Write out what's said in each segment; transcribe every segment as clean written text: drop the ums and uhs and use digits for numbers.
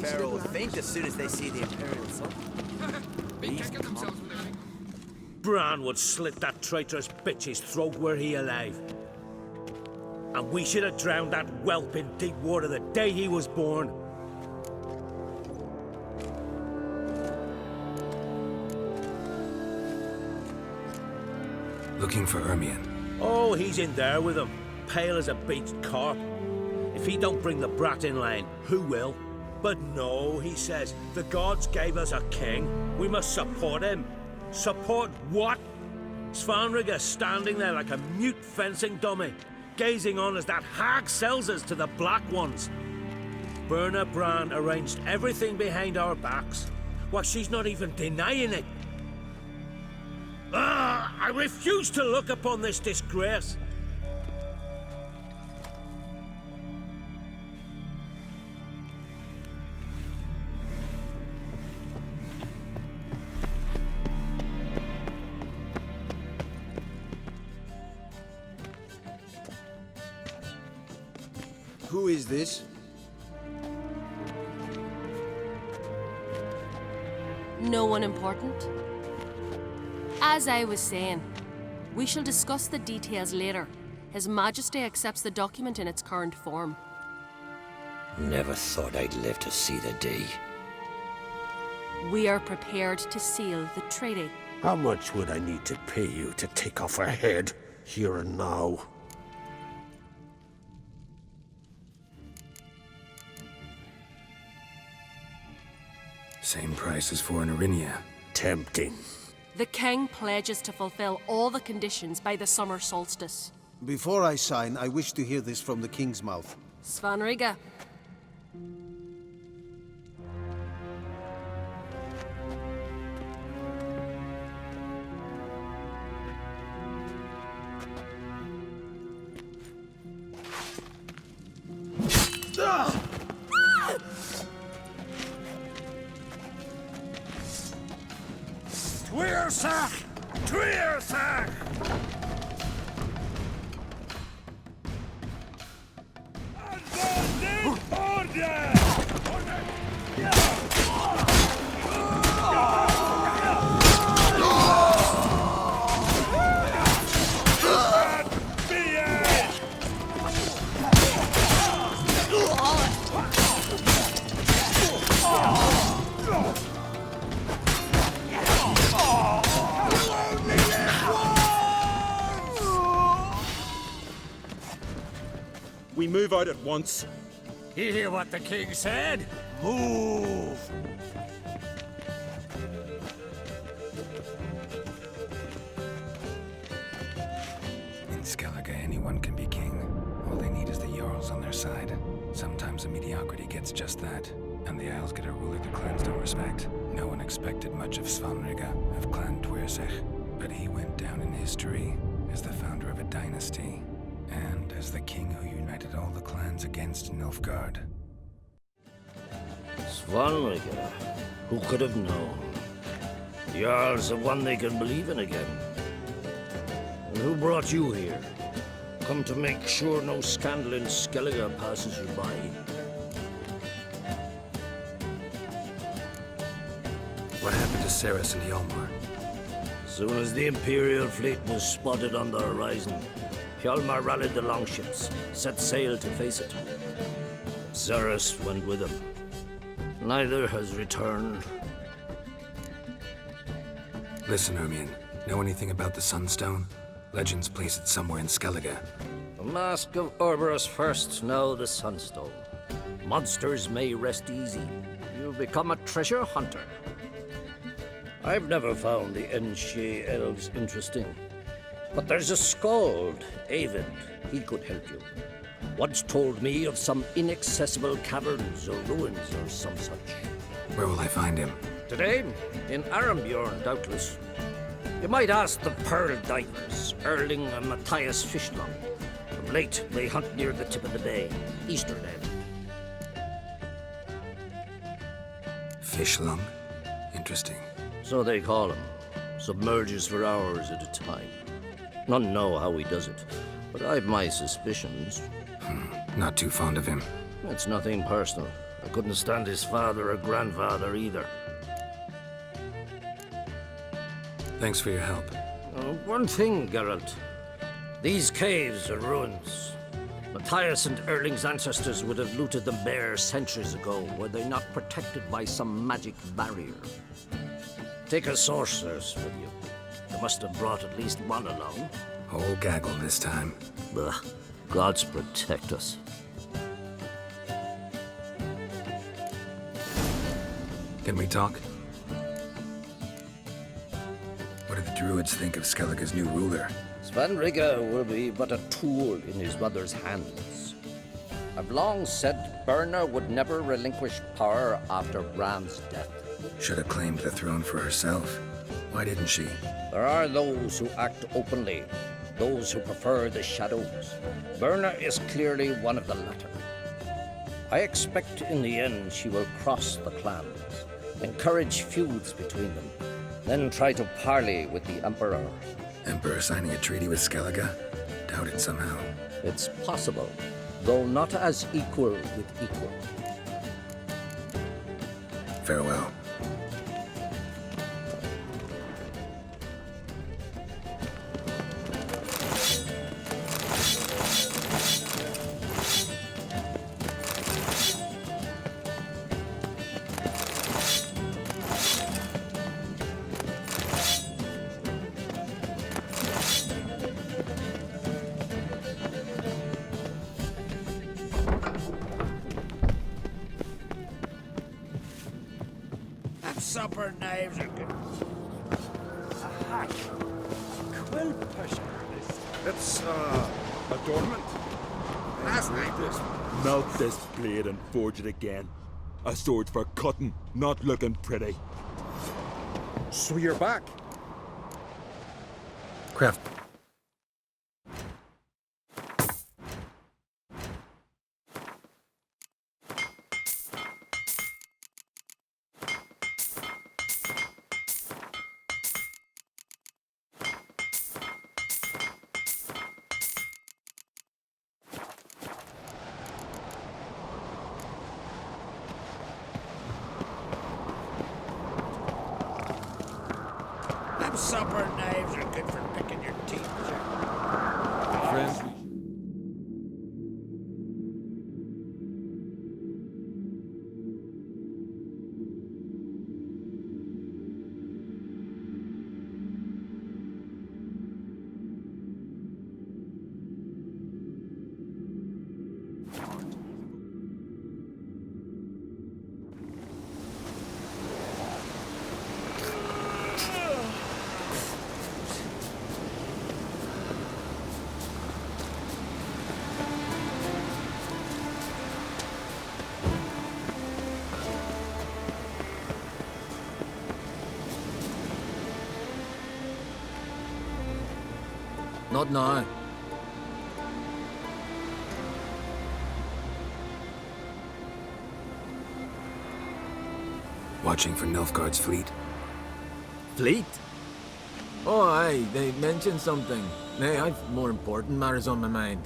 Pharaoh will faint as soon as they see the Imperial sun. Bran would slit that traitorous bitch's throat were he alive. And we should have drowned that whelp in deep water the day he was born. Looking for Emhyr. Oh, he's in there with him, pale as a beached carp. If he don't bring the brat in line, who will? But no, he says, the gods gave us a king. We must support him. Support what? Svanrige standing there like a mute fencing dummy, gazing on as that hag sells us to the Black Ones. Berna Bran arranged everything behind our backs. Well, she's not even denying it. I refuse to look upon this disgrace. Who is this? No one important. As I was saying, we shall discuss the details later. His Majesty accepts the document in its current form. Never thought I'd live to see the day. We are prepared to seal the treaty. How much would I need to pay you to take off her head, here and now? Same price as for an Arinia. Tempting. The king pledges to fulfill all the conditions by the summer solstice. Before I sign, I wish to hear this from the king's mouth. Svanrige. Tweersach! Tweersach! Order! We move out at once. You hear what the king said? Move! In Skellige, anyone can be king. All they need is the Jarls on their side. Sometimes a mediocrity gets just that, and the Isles get a ruler the clans don't respect. No one expected much of Svanrige, of Clan Tweersach, but he went down in history as the founder of a dynasty, and as the king who united all the clans against Nilfgaard. Svanrige, who could have known? The Jarls have one they can believe in again. And who brought you here? Come to make sure no scandal in Skellige passes you by. What happened to Ceres and Hjalmar? Soon as the Imperial fleet was spotted on the horizon, Hjalmar rallied the longships, set sail to face it. Ceres went with him. Neither has returned. Listen, Emhyr, know anything about the Sunstone? Legends place it somewhere in Skellige. The Mask of Orberus first, now the Sunstone. Monsters may rest easy. You become a treasure hunter. I've never found the Enshe elves interesting. But there's a skald, Eyvind. He could help you. Once told me of some inaccessible caverns or ruins or some such. Where will I find him? Today, in Arambjorn, doubtless. You might ask the Pearl Divers, Erling and Matthias Fishlong. Of late, they hunt near the tip of the bay, eastern end. Fishlong? Interesting. So they call him. Submerges for hours at a time. None know how he does it, but I've my suspicions. Not too fond of him. It's nothing personal. I I couldn't stand his father or grandfather either. Thanks for your help. One thing, Geralt. These caves are ruins. Matthias and Erling's ancestors would have looted them bare centuries ago, were they not protected by some magic barrier. Take a sorceress with you. You must have brought at least one along. Whole gaggle this time. Ugh. Gods protect us. Can we talk? What do the druids think of Skellige's new ruler? Svanrigga will be but a tool in his mother's hands. I've long said Birna would never relinquish power after Bram's death. Should have claimed the throne for herself. Why didn't she? There are those who act openly, those who prefer the shadows. Birna is clearly one of the latter. I expect in the end she will cross the clans, encourage feuds between them, then try to parley with the Emperor. Emperor signing a treaty with Skellige? Doubt it somehow. It's possible, though not as equal with equal. Farewell. Supper knives are good. Quill pusher. It's, adornment. That's like this. Melt this blade and forge it again. A sword for cutting, not looking pretty. So you're back. Craft. Supper knives are good for picking your teeth, Jack. Friends, Not now. Watching for Nilfgaard's fleet? Fleet? Oh, aye, they mentioned something. Nay, I've more important matters on my mind.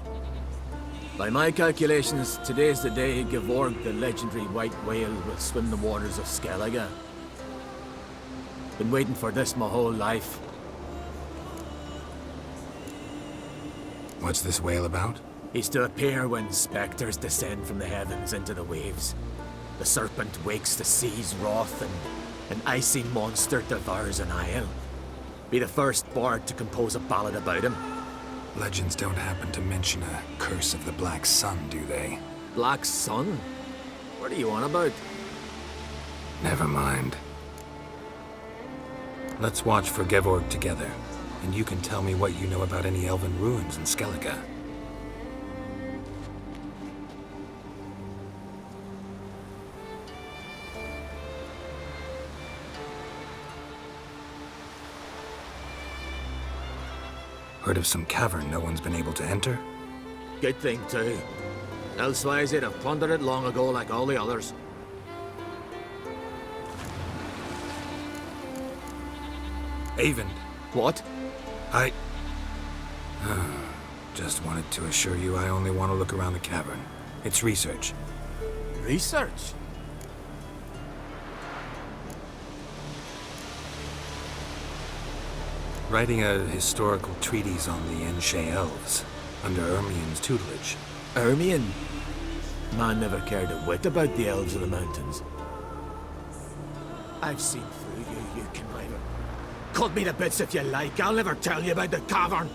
By my calculations, today's the day Gevorg, the legendary white whale, will swim the waters of Skellige. Been waiting for this my whole life. What's this whale about? He's to appear when spectres descend from the heavens into the waves. The serpent wakes the sea's wrath, and an icy monster devours an isle. Be the first bard to compose a ballad about him. Legends don't happen to mention a curse of the Black Sun, do they? Black Sun? What are you on about? Never mind. Let's watch for Gevorg together, and you can tell me what you know about any elven ruins in Skellige. Heard of some cavern no one's been able to enter? Good thing, too. Elsewise, they'd have plundered it long ago like all the others. Avon. What? I... just wanted to assure you I only want to look around the cavern. It's research. Research? Writing a historical treatise on the Enshe elves, under Ermion's tutelage. Ermion? Man never cared a whit about the elves of the mountains. I've seen through you, you conniver. Cut me to bits if you like, I'll never tell you about the cavern.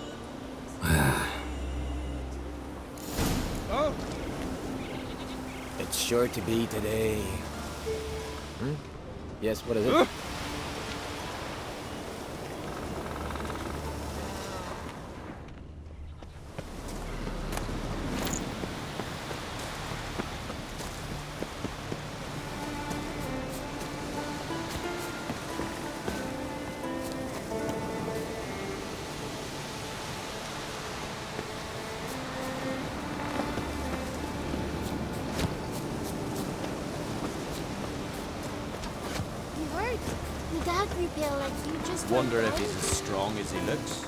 It's sure to be today. Yes, what is it? Wonder if he's as strong as he looks.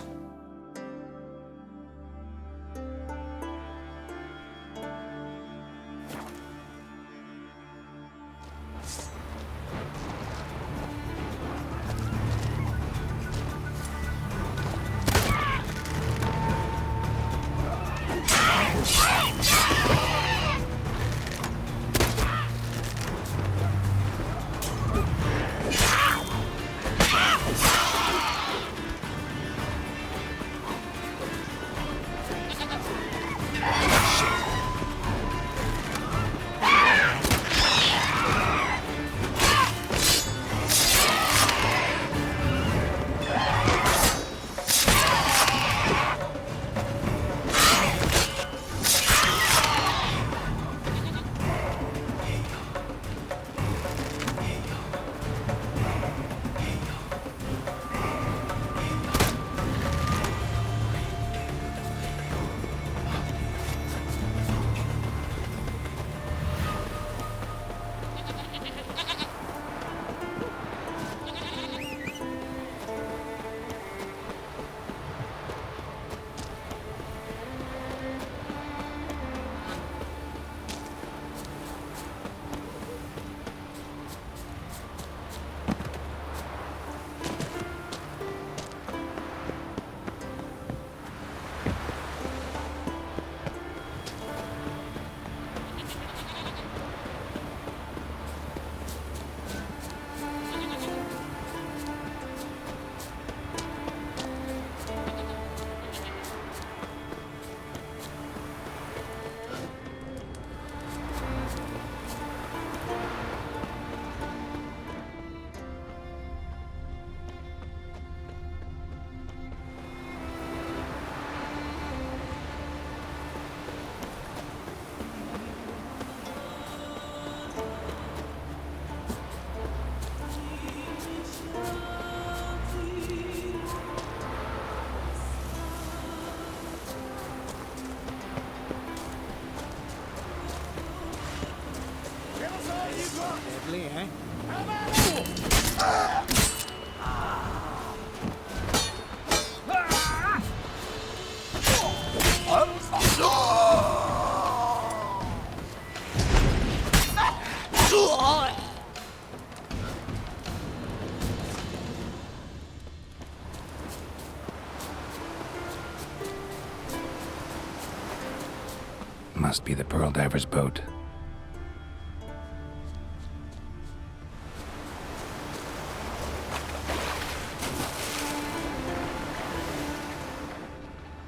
Must be the Pearl Diver's boat.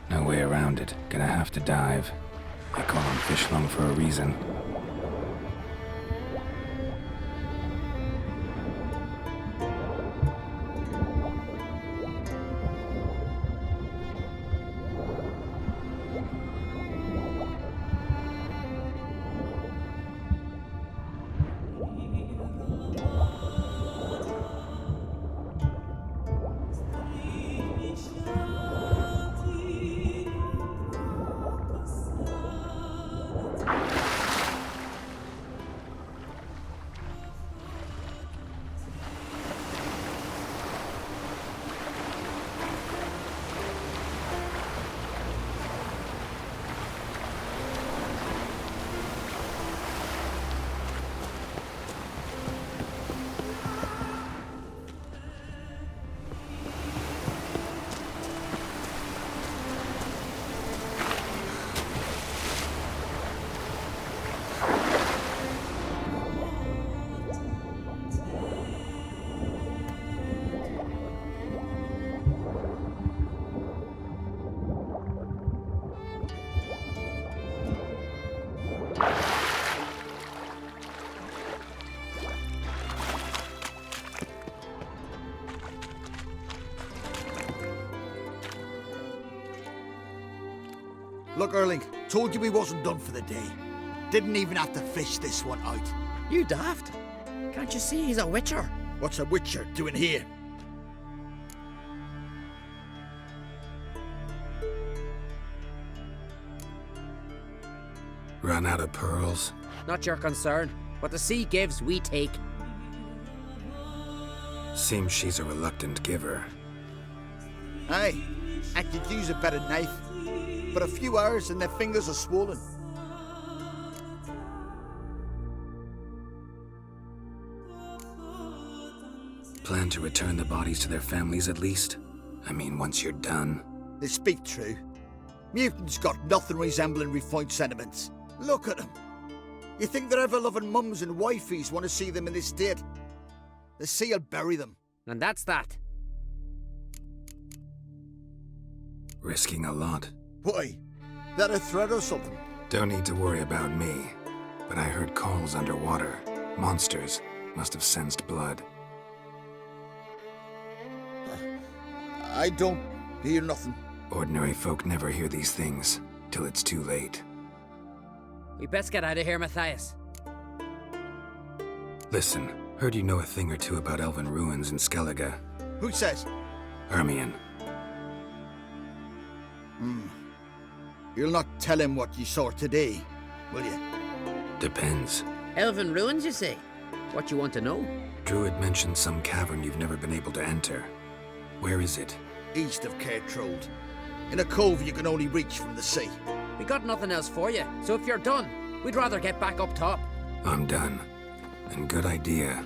No way around it. Gonna have to dive. I call him Fishlung for a reason. Look, Erling, told you we wasn't done for the day. Didn't even have to fish this one out. You daft. Can't you see he's a witcher? What's a witcher doing here? Run out of pearls? Not your concern. What the sea gives, we take. Seems she's a reluctant giver. Aye, I could use a better knife. But a few hours and their fingers are swollen. Plan to return the bodies to their families at least? I mean, once you're done. They speak true. Mutants got nothing resembling refined sentiments. Look at them. You think their ever-loving mums and wifeys want to see them in this state? The sea will bury them. And that's that. Risking a lot. Why? That a threat or something? Don't need to worry about me. But I heard calls underwater. Monsters must have sensed blood. I don't hear nothing. Ordinary folk never hear these things, till it's too late. We best get out of here, Matthias. Listen, heard you know a thing or two about elven ruins in Skellige. Who says? Hermione. You'll not tell him what you saw today, will you? Depends. Elven ruins, you say? What you want to know? Druid mentioned some cavern you've never been able to enter. Where is it? East of Cairtrold. In a cove you can only reach from the sea. We got nothing else for you, so if you're done, we'd rather get back up top. I'm done. And good idea.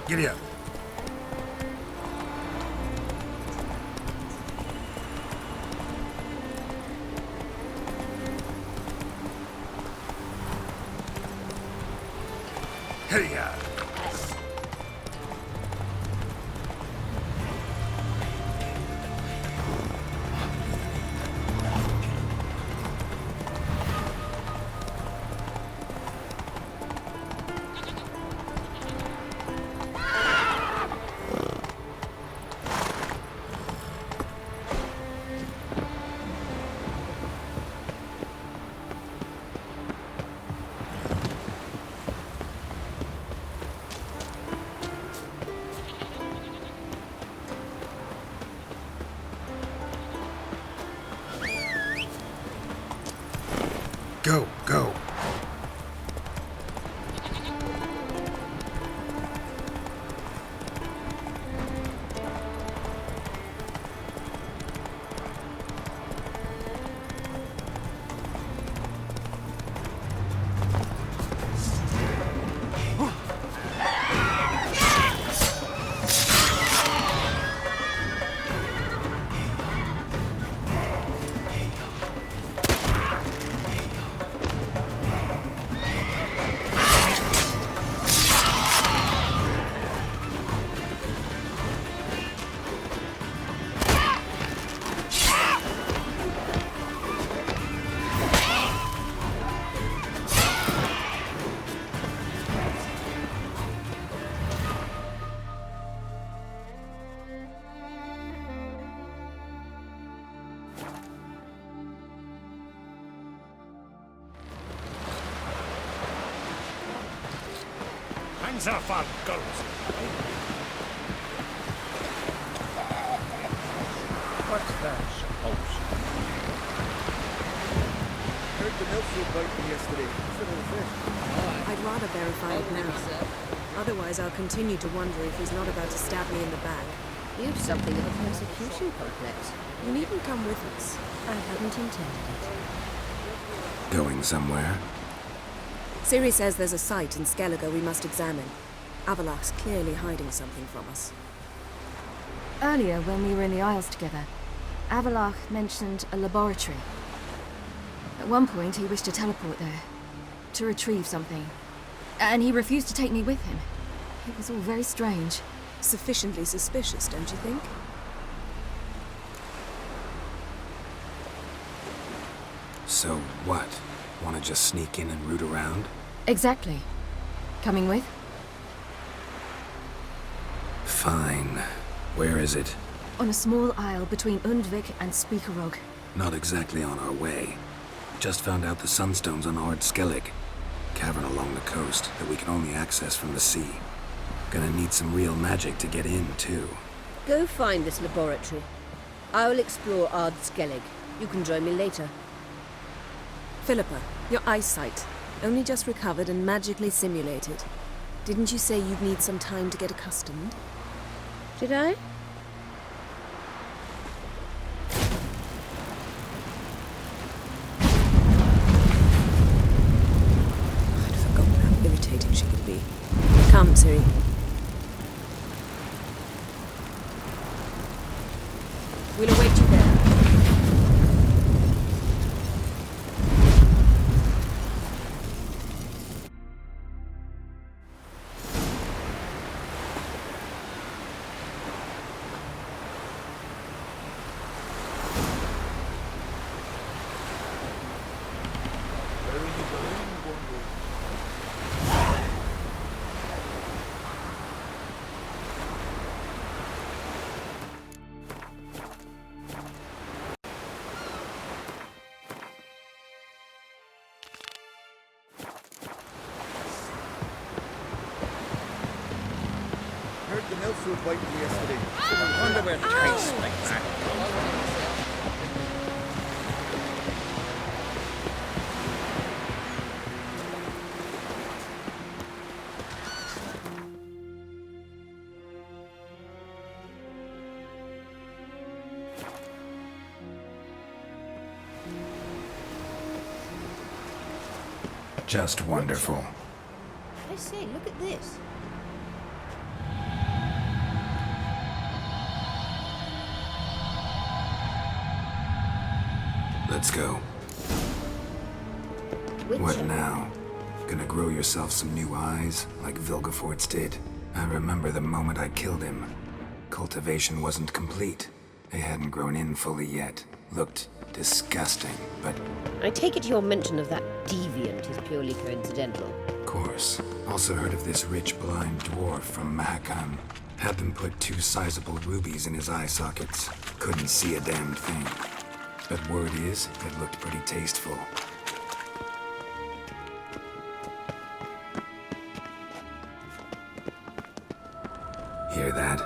Giddy up. Hey-ya! hands off our girls! What's that supposed to be? Heard the milk about me yesterday. I'd rather verify it now. Otherwise, I'll continue to wonder if he's not about to stab me in the back. You've something of a persecution complex. You needn't come with us. I hadn't intended it. Going somewhere? Ciri says there's a site in Skellige we must examine. Avalach's clearly hiding something from us. Earlier, when we were in the Isles together, Avalach mentioned a laboratory. At one point, he wished to teleport there, to retrieve something. And he refused to take me with him. It was all very strange. Sufficiently suspicious, don't you think? So what? Want to just sneak in and root around? Exactly. Coming with? Fine. Where is it? On a small isle between Undvik and Speakerog. Not exactly on our way. Just found out the Sunstone's on Ard Skellig. Cavern along the coast that we can only access from the sea. Gonna need some real magic to get in, too. Go find this laboratory. I'll explore Ard Skellig. You can join me later. Philippa, your eyesight. Only just recovered and magically simulated. Didn't you say you'd need some time to get accustomed? Did I? I'd forgotten how irritating she could be. Come, Ciri. We'll await you there. Heard the milk about me yesterday. I wonder where tastes like that. Just wonderful. I say, look at this. Let's go. What now? Gonna grow yourself some new eyes, like Vilgefortz did? I remember the moment I killed him. Cultivation wasn't complete. They hadn't grown in fully yet. Looked disgusting, but... I take it your mention of that deviant is purely coincidental. Of course. Also heard of this rich blind dwarf from Mahakam. Had them put 2 sizable rubies in his eye sockets. Couldn't see a damn thing. But word is, it looked pretty tasteful. Hear that?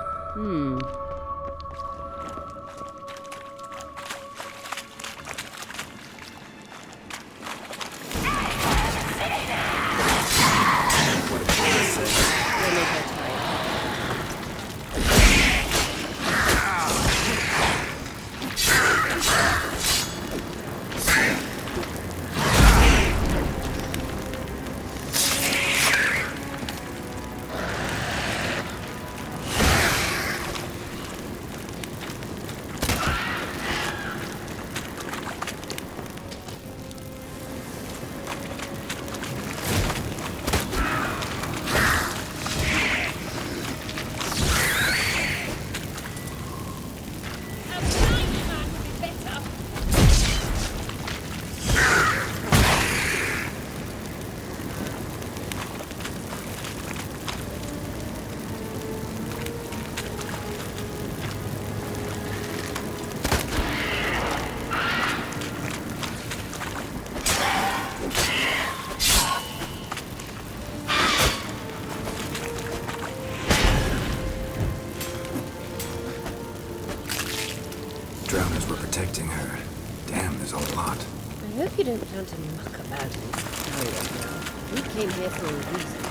You don't plan to muck about in this area now. We came here for a reason.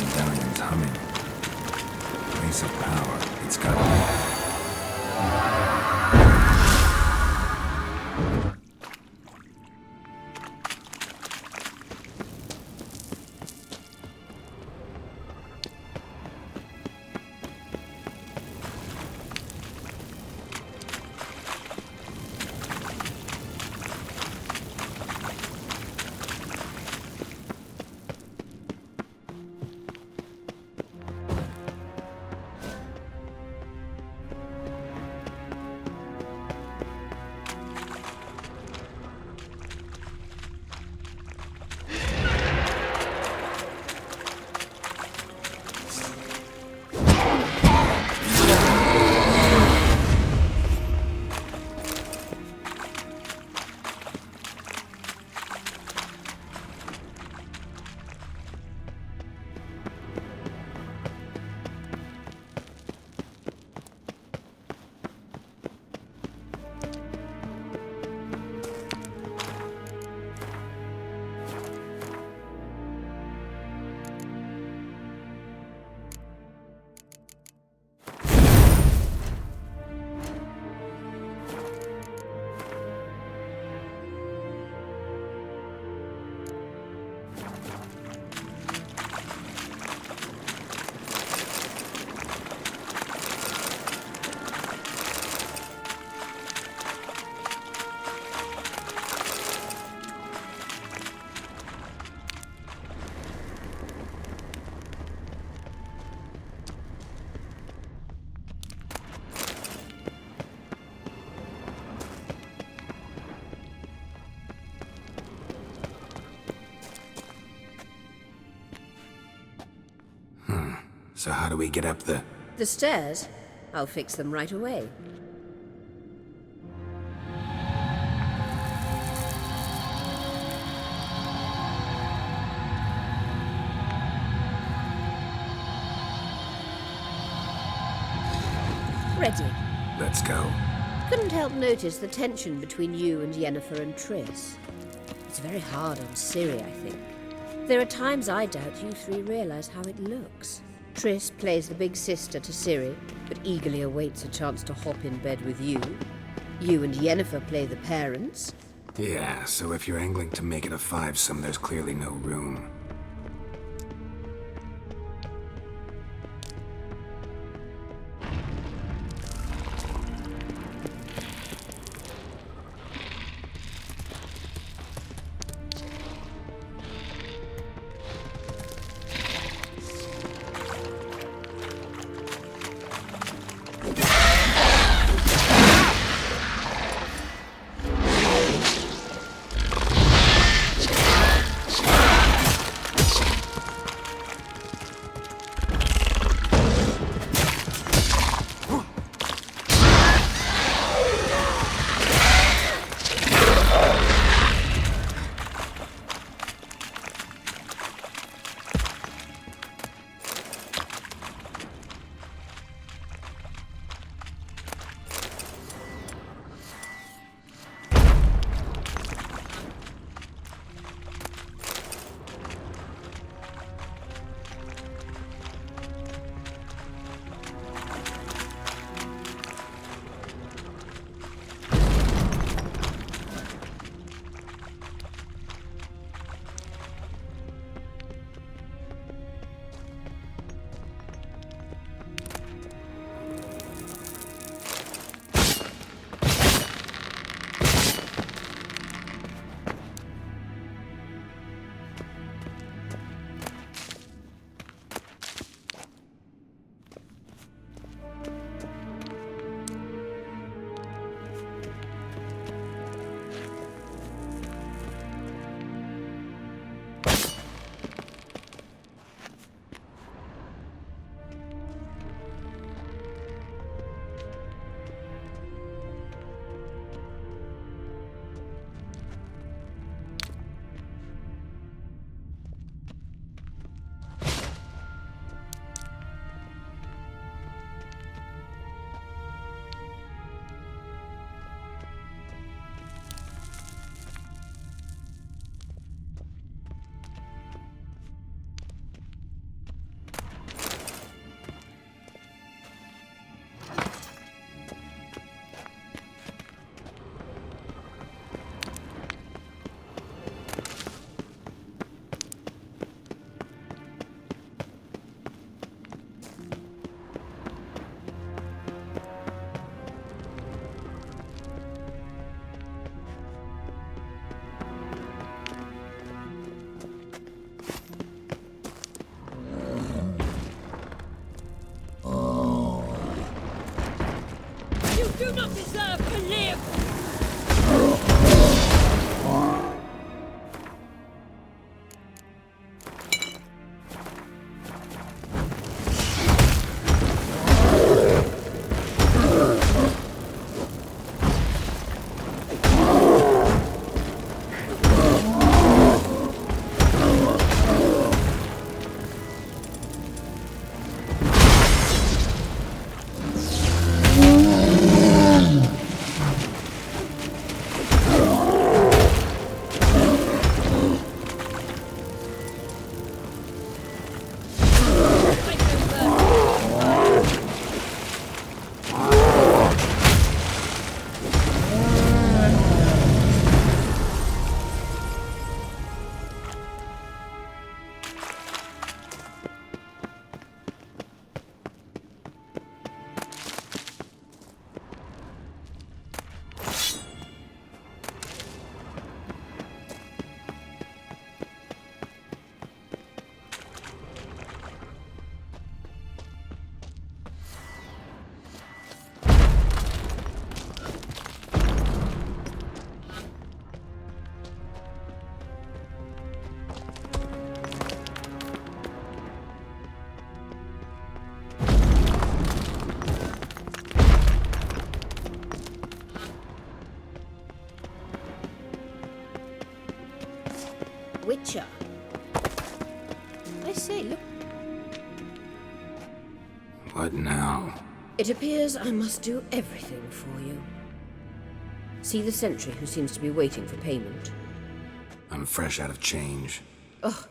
Medallion's humming. Place of power. It's got me. So how do we get up the... The stairs? I'll fix them right away. Ready. Let's go. Couldn't help notice the tension between you and Yennefer and Triss. It's very hard on Ciri, I think. There are times I doubt you three realize how it looks. Triss plays the big sister to Ciri, but eagerly awaits a chance to hop in bed with you. You and Yennefer play the parents. Yeah, so if you're angling to make it a fivesome, there's clearly no room. say, look. What now? It appears I must do everything for you. See the sentry who seems to be waiting for payment. I'm fresh out of change. Ugh,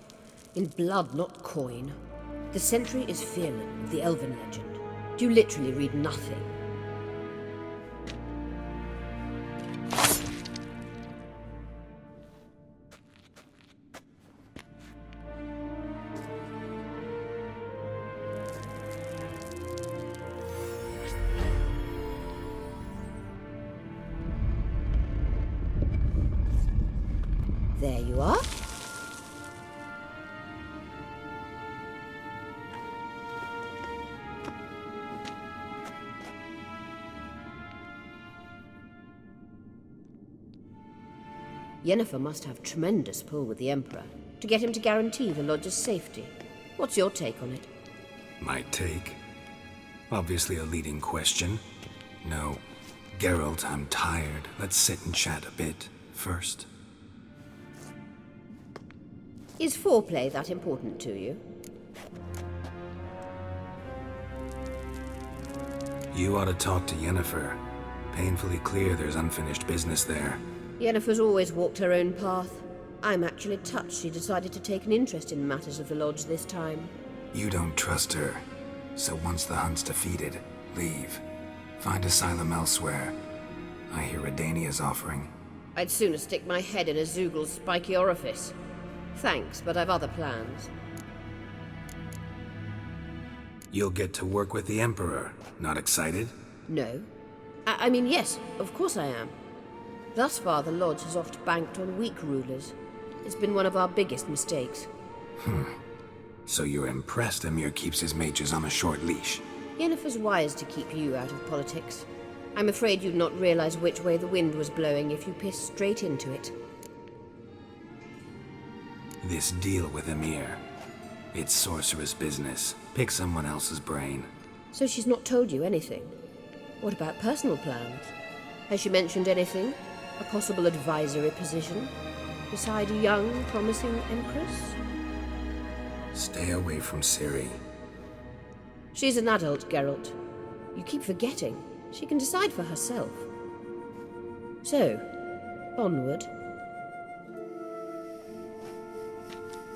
in blood, not coin. The sentry is Velen of the elven legend. You literally read nothing. There you are. Yennefer must have tremendous pull with the Emperor to get him to guarantee the Lodge's safety. What's your take on it? My take? Obviously a leading question. No. Geralt, I'm tired. Let's sit and chat a bit first. Is foreplay that important to you? You ought to talk to Yennefer. Painfully clear there's unfinished business there. Yennefer's always walked her own path. I'm actually touched she decided to take an interest in matters of the Lodge this time. You don't trust her. So once the hunt's defeated, leave. Find asylum elsewhere. I hear Redania's offering. I'd sooner stick my head in a Zoogl's spiky orifice. Thanks, but I've other plans. You'll get to work with the Emperor. Not excited? No. I mean, yes, of course I am. Thus far, the Lodge has oft banked on weak rulers. It's been one of our biggest mistakes. So you're impressed Emhyr keeps his mages on a short leash? Yennefer's wise to keep you out of politics. I'm afraid you'd not realize which way the wind was blowing if you pissed straight into it. This deal with Emhyr. It's sorceress business. Pick someone else's brain. So she's not told you anything? What about personal plans? Has she mentioned anything? A possible advisory position? Beside a young, promising Empress? Stay away from Ciri. She's an adult, Geralt. You keep forgetting. She can decide for herself. So, onward.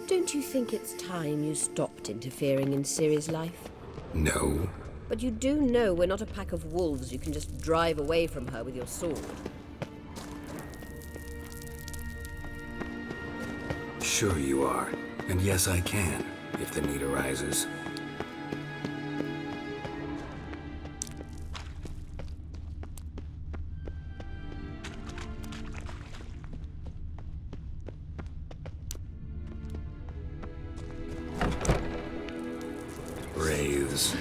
Don't you think it's time you stopped interfering in Ciri's life? No. But you do know we're not a pack of wolves you can just drive away from her with your sword. Sure you are. And yes, I can, if the need arises. Wraiths.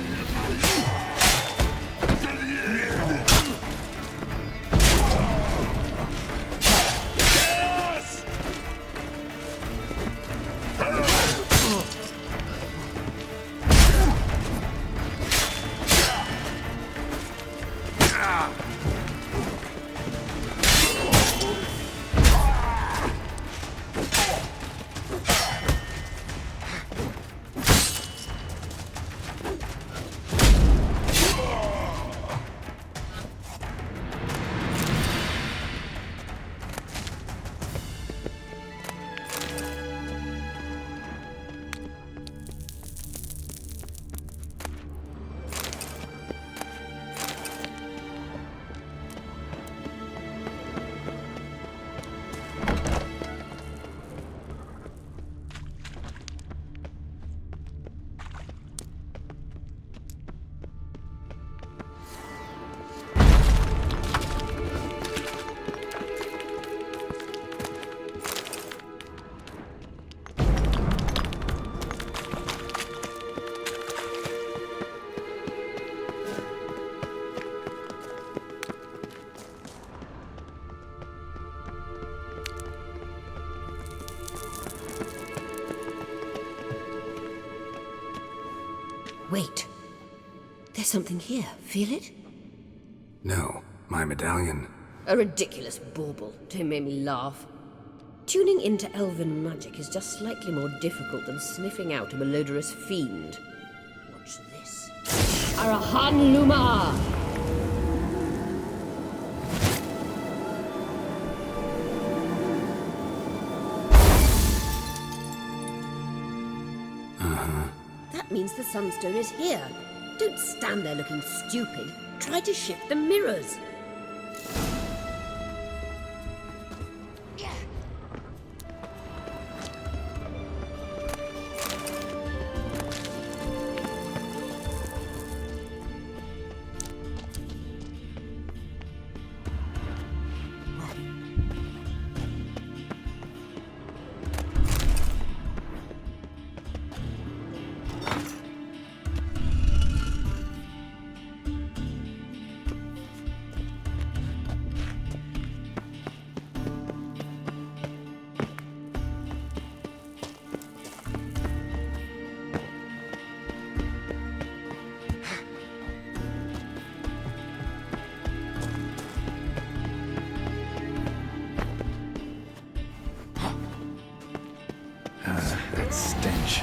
Wait. There's something here. Feel it? No, my medallion. A ridiculous bauble. Don't make me laugh. Tuning into elven magic is just slightly more difficult than sniffing out a malodorous fiend. Watch this. Arahan Luma! That means the Sunstone is here. Don't stand there looking stupid. Try to shift the mirrors. That stench.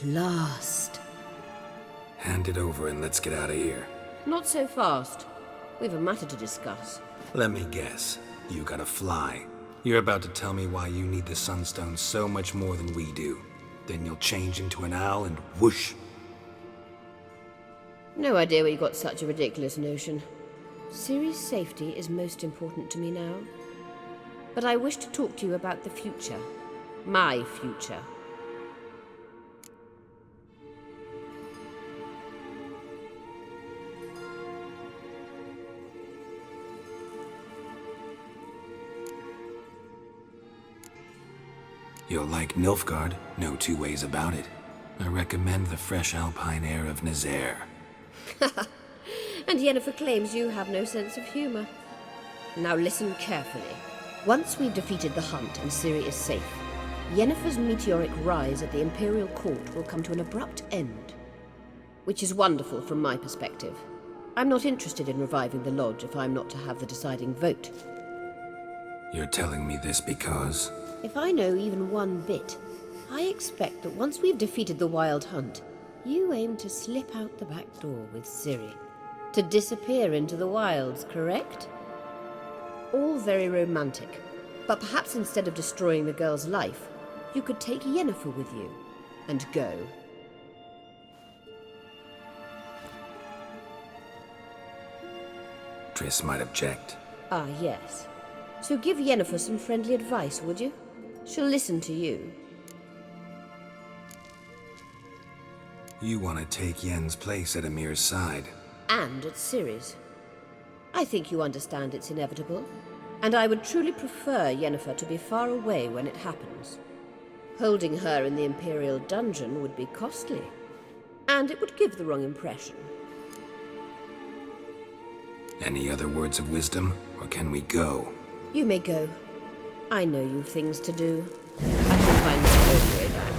Last. Hand it over and let's get out of here. Not so fast. We've a matter to discuss. Let me guess. You gotta fly. You're about to tell me why you need the Sunstone so much more than we do. Then you'll change into an owl and whoosh. No idea where you got such a ridiculous notion. Ciri's safety is most important to me now. But I wish to talk to you about the future. My future. You'll like Nilfgaard, no two ways about it. I recommend the fresh alpine air of Nazaire. And Yennefer claims you have no sense of humor. Now listen carefully. Once we've defeated the hunt and Ciri is safe, Yennefer's meteoric rise at the Imperial Court will come to an abrupt end. Which is wonderful from my perspective. I'm not interested in reviving the Lodge if I'm not to have the deciding vote. You're telling me this because... If I know even one bit, I expect that once we've defeated the Wild Hunt, you aim to slip out the back door with Ciri. To disappear into the wilds, correct? All very romantic, but perhaps instead of destroying the girl's life, you could take Yennefer with you, and go. Triss might object. Ah, yes. So give Yennefer some friendly advice, would you? She'll listen to you. You want to take Yen's place at Emhyr's side. And at Ciri's. I think you understand it's inevitable, and I would truly prefer Yennefer to be far away when it happens. Holding her in the Imperial dungeon would be costly, and it would give the wrong impression. Any other words of wisdom, or can we go? You may go. I know you've things to do. I can find my own way back.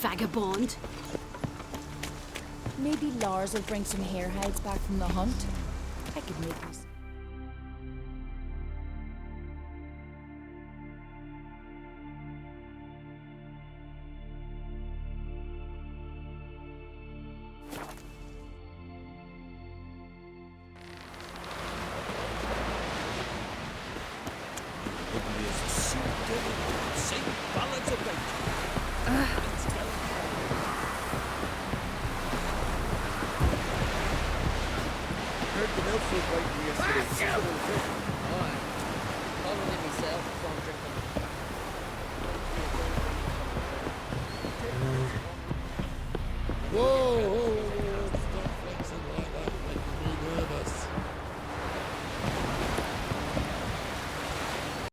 Vagabond. Maybe Lars will bring some hare hides back from the hunt. I could make this. Heard the milk food biting me yesterday. Alright. Probably myself, from drinking